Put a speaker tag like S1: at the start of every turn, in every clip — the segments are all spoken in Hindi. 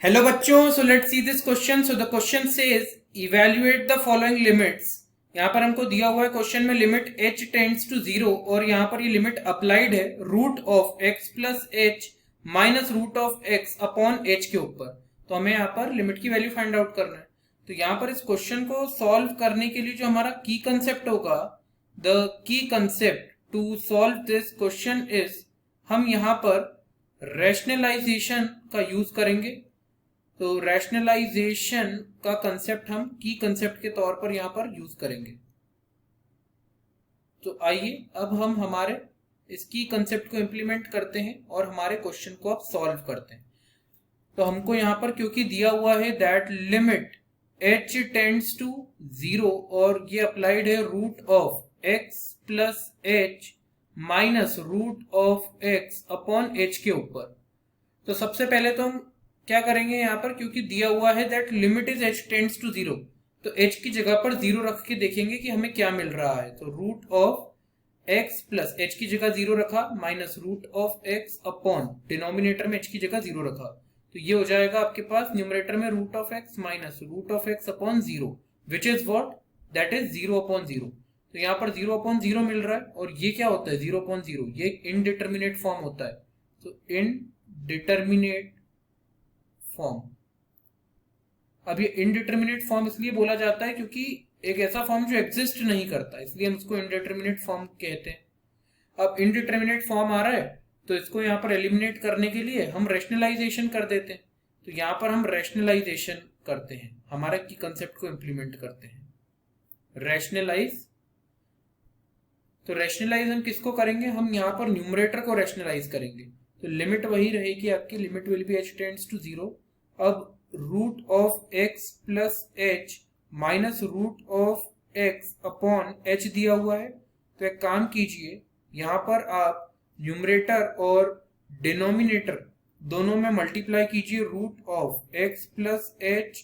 S1: Hello बच्चों, so let's see this question. So the question says evaluate the following limits. यहाँ पर हमको दिया हुआ है क्वेश्चन में लिमिट h टेंड्स टू 0 और यहाँ पर ये लिमिट अप्लाइड है root of x plus h minus root of x upon h के ऊपर. तो हमें यहाँ पर लिमिट की वैल्यू फाइंड आउट करना है. तो यहाँ पर इस क्वेश्चन को सॉल्व करने के लिए जो हमारा की कंसेप्ट होगा, the key concept to solve this question is, हम यहाँ पर रैशनलाइजेशन का यूज करेंगे. तो रैशनलाइजेशन का कंसेप्ट हम की कंसेप्ट के तौर पर यहां पर यूज करेंगे. तो आइए अब हम हमारे इस की कंसेप्ट को इंप्लीमेंट करते हैं और हमारे क्वेश्चन को अब सॉल्व करते हैं. तो हमको यहां पर क्योंकि दिया हुआ है that limit h tends to 0 और ये अप्लाइड है root of x plus h minus root of x upon h के ऊपर. तो सबसे पहले तो हम क्या करेंगे यहाँ पर, क्योंकि दिया हुआ है that limit is h tends to 0, तो h की जगह पर 0 रख के देखेंगे कि हमें क्या मिल रहा है. तो root of x plus h की जगह 0 रखा minus root of x upon denominator में h की जगह 0 रखा. तो ये हो जाएगा आपके पास न्यूमरेटर में root of x minus root of x upon 0 which is what, that is 0 upon 0. तो यहाँ पर 0 अपॉन 0 मिल रहा है और ये क्या होता है 0 अपॉन 0, ये इनडिटर्मिनेट फॉर्म होता है. तो इनडिटर्मिनेट फॉर्म. अब ये इनडिटर्मिनेट फॉर्म इसलिए बोला जाता है क्योंकि एक ऐसा फॉर्म जो एग्जिस्ट नहीं करता, इसलिए हम इसको इनडिटर्मिनेट फॉर्म कहते हैं. अब इनडिटर्मिनेट फॉर्म आ रहा है तो इसको यहाँ पर एलिमिनेट करने के लिए हम रैशनलाइजेशन कर देते हैं. तो यहाँ पर हम रैशनलाइजेशन करते हैं, हमारे की कंसेप्ट को इंप्लीमेंट करते हैं. रैशनलाइज. तो रैशनलाइज हम किसको करेंगे, हम यहाँ पर न्यूमरेटर को रैशनलाइज करेंगे. तो लिमिट वही रहेगी आपकी, limit will be h tends to 0. अब root of x plus h minus root of x upon h दिया हुआ है. तो एक काम कीजिए, यहाँ पर आप न्यूमरेटर और डिनोमिनेटर दोनों में मल्टीप्लाई कीजिए root of x plus h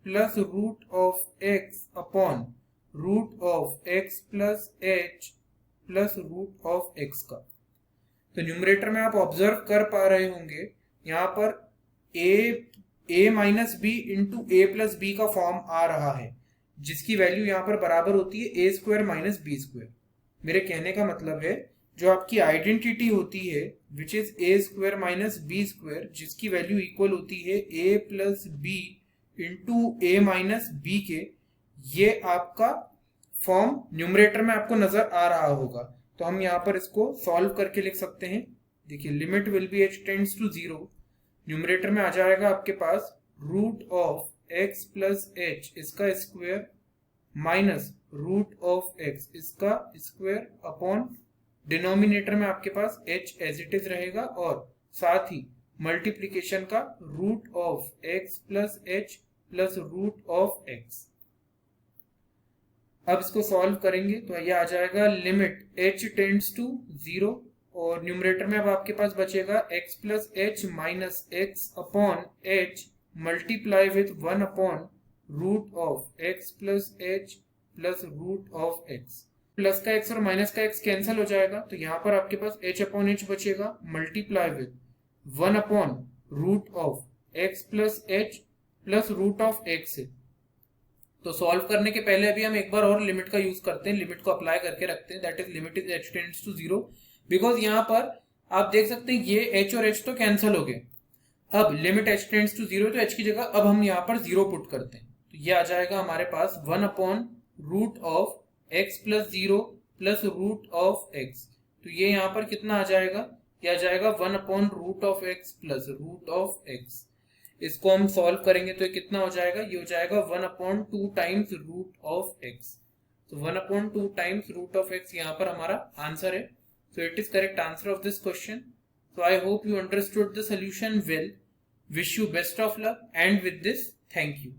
S1: plus root of x upon root of x plus h plus root of x का. तो न्यूमरेटर में आप ऑब्जर्व कर पा रहे होंगे यहाँ पर a minus B into A plus B का फॉर्म आ रहा है, जिसकी वैल्यू यहाँ पर बराबर होती है A square minus B square. मेरे कहने का मतलब है जो आपकी आइडेंटिटी होती है which is A square minus B square, जिसकी वैल्यू इक्वल होती है A plus B into A minus B के, ये आपका फॉर्म न्यूमरेटर में आपको नजर आ रहा होगा. तो हम यहाँ पर इसको सॉल्व करके लिख सकते हैं. देखिए limit will be h tends to 0, numerator में आ जाएगा आपके पास root of x plus h इसका square minus root of x इसका स्क्वायर अपॉन डिनोमिनेटर में आपके पास h एज इट इज रहेगा और साथ ही मल्टीप्लीकेशन का root of x plus h plus root of x. अब इसको सॉल्व करेंगे तो ये आ जाएगा लिमिट h टेंड्स टू 0 और न्यूमरेटर में अब आपके पास बचेगा x plus h minus x upon h multiply with 1 upon root of x plus h plus root of x. Plus का x और माइनस का x कैंसिल हो जाएगा, तो यहाँ पर आपके पास h अपॉन h बचेगा multiply with 1 upon root of x plus h plus root of x से. तो सॉल्व करने के पहले अभी हम एक बार और लिमिट का यूज करते हैं, लिमिट को अप्लाई करके रखते हैं, that is limit is h tends to 0. Because यहाँ पर आप देख सकते हैं ये h और h तो कैंसिल हो गए. अब लिमिट h टेंड्स टू 0 तो h की जगह अब हम यहाँ पर 0 पुट करते हैं. तो ये आ जाएगा हमारे पास 1 upon root of x plus 0 plus root of x. तो ये यहाँ पर कितना आ जाएगा, ये आ जाएगा 1 upon root of x plus root of x. इसको हम सॉल्व करेंगे तो ये कितना हो जाएगा, ये हो जाएगा 1 upon 2 times root of x. तो 1 upon 2 times root of x यहाँ पर हमारा आंसर है. So it is correct answer of this question. So I hope you understood the solution well. Wish you best of luck, and with this, thank you.